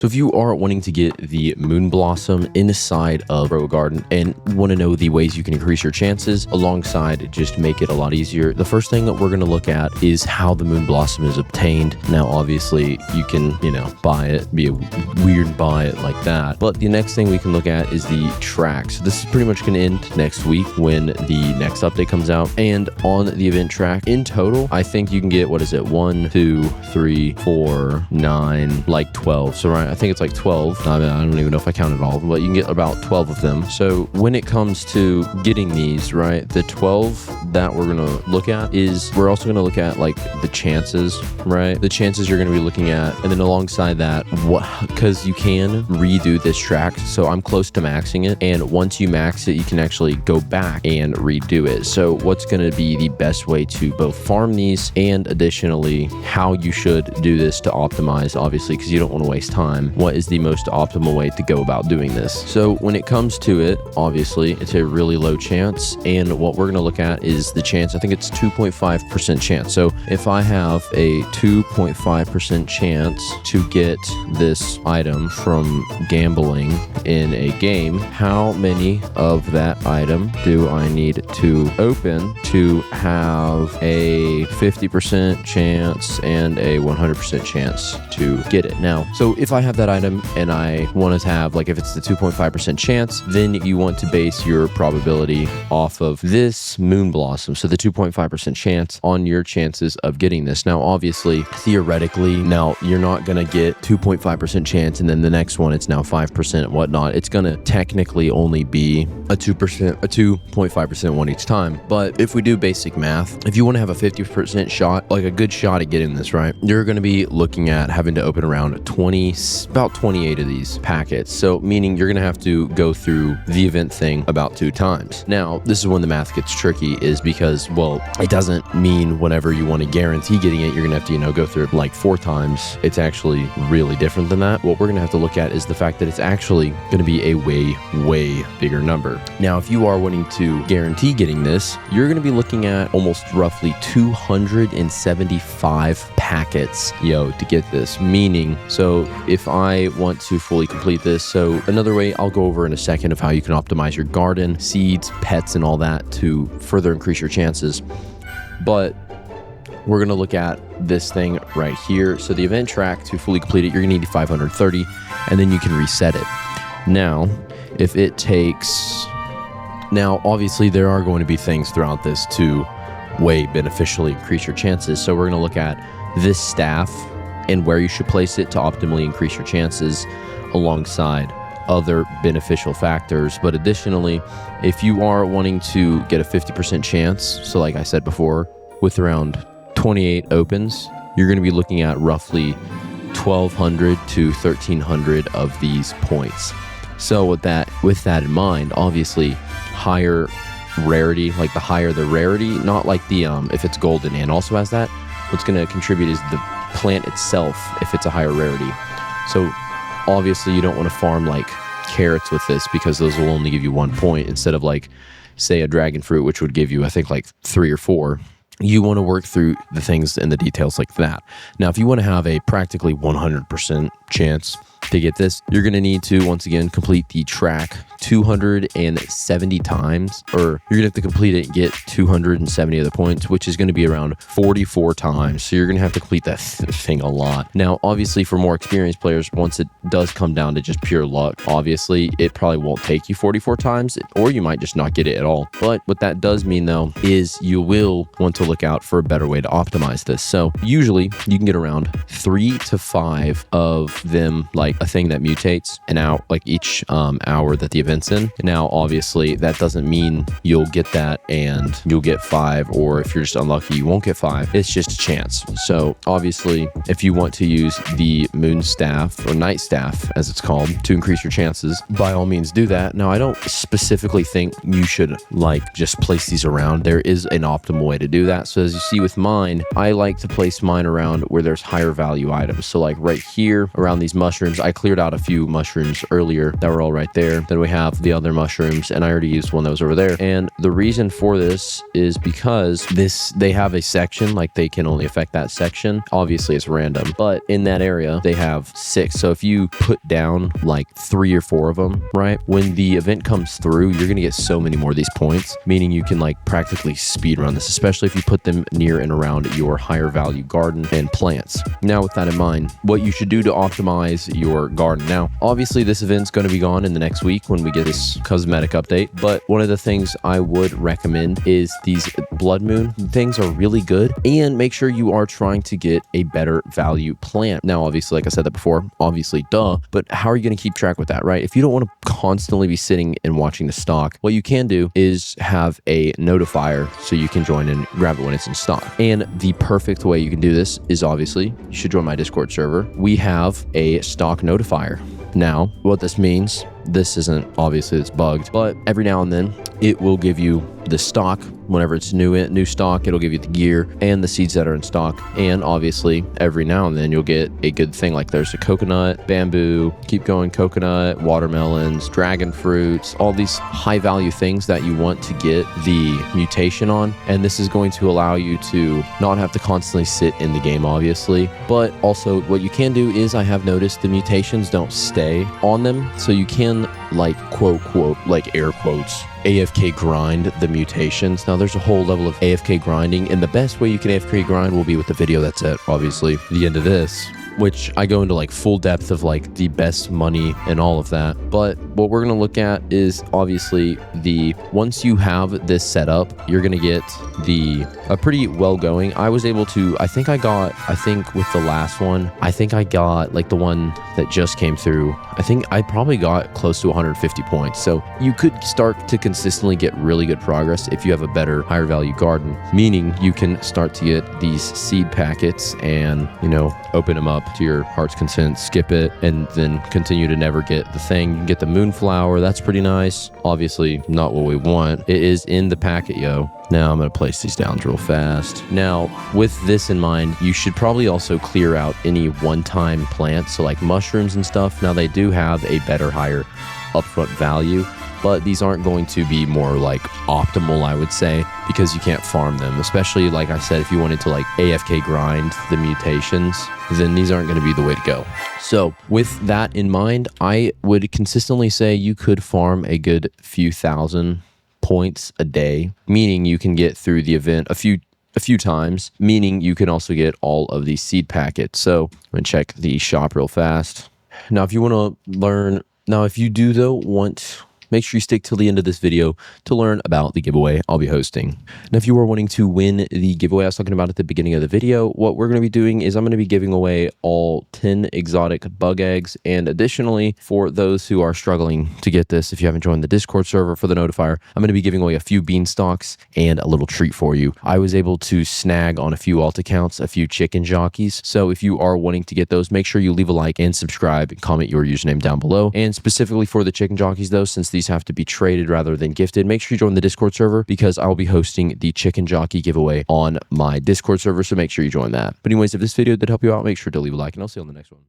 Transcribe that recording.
So if you are wanting to get the Moon Blossom inside of Grow a Garden and want to know the ways you can increase your chances alongside just make it a lot easier, the first thing that we're going to look at is how the Moon Blossom is obtained. Now, obviously, you can, buy it, be a weird buy it like that. But the next thing we can look at is the track. So this is pretty much going to end next week when the next update comes out. And on the event track, in total, I think you can get, 1, 2, 3, 4, 9, like 12. So right, I think it's like 12. I don't even know if I counted all of them, but you can get about 12 of them. So when it comes to getting these, right, the 12 that we're going to look at is, we're also going to look at like the chances, right? The chances you're going to be looking at. And then alongside that, because you can redo this track. So I'm close to maxing it. And once you max it, you can actually go back and redo it. So what's going to be the best way to both farm these and additionally how you should do this to optimize, obviously, because you don't want to waste time. What is the most optimal way to go about doing this? So when it comes to it, obviously, it's a really low chance. And what we're going to look at is the chance. I think it's 2.5% chance. So if I have a 2.5% chance to get this item from gambling in a game, how many of that item do I need to open to have a 50% chance and a 100% chance to get it? Now, so if I have that item and I want to have, like, if it's the 2.5% chance, then you want to base your probability off of this Moon Blossom. So the 2.5% chance on your chances of getting this. Now, obviously, theoretically, now you're not going to get 2.5% chance and then the next one, it's now 5% and whatnot. It's going to technically only be a 2.5% one each time. But if we do basic math, if you want to have a 50% shot, like a good shot at getting this, right, you're going to be looking at having to open around about 28 of these packets. So meaning you're going to have to go through the event thing about 2 times. Now, this is when the math gets tricky, is because, well, it doesn't mean whenever you want to guarantee getting it, you're going to have to, go through it like 4 times. It's actually really different than that. What we're going to have to look at is the fact that it's actually going to be a way bigger number. Now, if you are wanting to guarantee getting this, you're going to be looking at almost roughly 275 packets, to get this. Meaning, so if I want to fully complete this, so another way I'll go over in a second of how you can optimize your garden, seeds, pets, and all that to further increase your chances. But we're going to look at this thing right here. So the event track, to fully complete it, you're going to need 530, and then you can reset it. Now, if it takes... Now, obviously, there are going to be things throughout this to way beneficially increase your chances. So we're going to look at this staff and where you should place it to optimally increase your chances alongside other beneficial factors. But additionally, if you are wanting to get a 50% chance, so like I said before, with around 28 opens, you're going to be looking at roughly 1,200 to 1,300 of these points. So with that in mind, obviously higher rarity, like the higher the rarity, not like the if it's golden and also has that, what's going to contribute is the plant itself if it's a higher rarity. So obviously you don't want to farm like carrots with this because those will only give you 1 point instead of, like, say, a dragon fruit, which would give you, I think, like 3 or 4. You want to work through the things and the details like that. Now, if you want to have a practically 100% chance to get this, you're going to need to, once again, complete the track 270 times, or you're going to have to complete it and get 270 of the points, which is going to be around 44 times. So you're going to have to complete that thing a lot. Now, obviously, for more experienced players, once it does come down to just pure luck, obviously, it probably won't take you 44 times, or you might just not get it at all. But what that does mean, though, is you will want to look out for a better way to optimize this. So usually, you can get around 3 to 5 of them, like a thing that mutates an hour, like each hour that the event's in. Now, obviously, that doesn't mean you'll get that and you'll get 5, or if you're just unlucky, you won't get 5. It's just a chance. So obviously, if you want to use the moon staff or night staff, as it's called, to increase your chances, by all means do that. Now, I don't specifically think you should like just place these around. There is an optimal way to do that. So as you see with mine, I like to place mine around where there's higher value items. So like right here around these mushrooms, I I cleared out a few mushrooms earlier that were all right there. Then we have the other mushrooms, and I already used one that was over there. And the reason for this is because they have a section, like they can only affect that section. Obviously it's random, but in that area they have 6. So if you put down like 3 or 4 of them, right, when the event comes through, you're gonna get so many more of these points, meaning you can like practically speed run this, especially if you put them near and around your higher value garden and plants. Now with that in mind, what you should do to optimize your garden. Now obviously this event's going to be gone in the next week when we get this cosmetic update, but one of the things I would recommend is these blood moon things are really good, and make sure you are trying to get a better value plant. Now obviously, like I said that before, obviously duh, but how are you going to keep track with that, right? If you don't want to constantly be sitting and watching the stock, what you can do is have a notifier so you can join and grab it when it's in stock. And the perfect way you can do this is obviously you should join my Discord server. We have a stock notifier. Now, what this means, this isn't obviously it's bugged, but every now and then it will give you the stock. Whenever it's new stock, it'll give you the gear and the seeds that are in stock. And obviously every now and then you'll get a good thing, like there's a coconut, bamboo, keep going, coconut, watermelons, dragon fruits, all these high value things that you want to get the mutation on. And this is going to allow you to not have to constantly sit in the game, obviously, but also what you can do is, I have noticed the mutations don't stay on them, so you can like quote like air quotes AFK grind the mutations. Now there's a whole level of AFK grinding, and the best way you can AFK grind will be with the video that's at obviously the end of this, which I go into like full depth of like the best money and all of that. But what we're going to look at is obviously once you have this set up, you're going to get a pretty well going. I was able to, I think with the last one, I think I got like the one that just came through, I think I probably got close to 150 points. So you could start to consistently get really good progress if you have a better, higher value garden, meaning you can start to get these seed packets and, you know, open them up to your heart's content, skip it, and then continue to never get the thing. You can get the moonflower. That's pretty nice. Obviously not what we want. It is in the packet, yo. Now I'm going to place these down real fast. Now, with this in mind, you should probably also clear out any one-time plants, so like mushrooms and stuff. Now, they do have a better, higher upfront value, but these aren't going to be more like optimal, I would say, because you can't farm them. Especially, like I said, if you wanted to like AFK grind the mutations, then these aren't going to be the way to go. So with that in mind, I would consistently say you could farm a good few thousand points a day, meaning you can get through the event a few times, meaning you can also get all of these seed packets. So I'm gonna check the shop real fast. Now, if you want to learn, if you do though want, make sure you stick till the end of this video to learn about the giveaway I'll be hosting. Now, if you are wanting to win the giveaway I was talking about at the beginning of the video, what we're going to be doing is I'm going to be giving away all 10 exotic bug eggs. And additionally, for those who are struggling to get this, if you haven't joined the Discord server for the notifier, I'm going to be giving away a few beanstalks and a little treat for you. I was able to snag on a few alt accounts, a few chicken jockeys. So if you are wanting to get those, make sure you leave a like and subscribe and comment your username down below. And specifically for the chicken jockeys though, since these have to be traded rather than gifted, make sure you join the Discord server, because I will be hosting the chicken jockey giveaway on my Discord server, so make sure you join that. But anyways, if this video did help you out, make sure to leave a like, and I'll see you on the next one.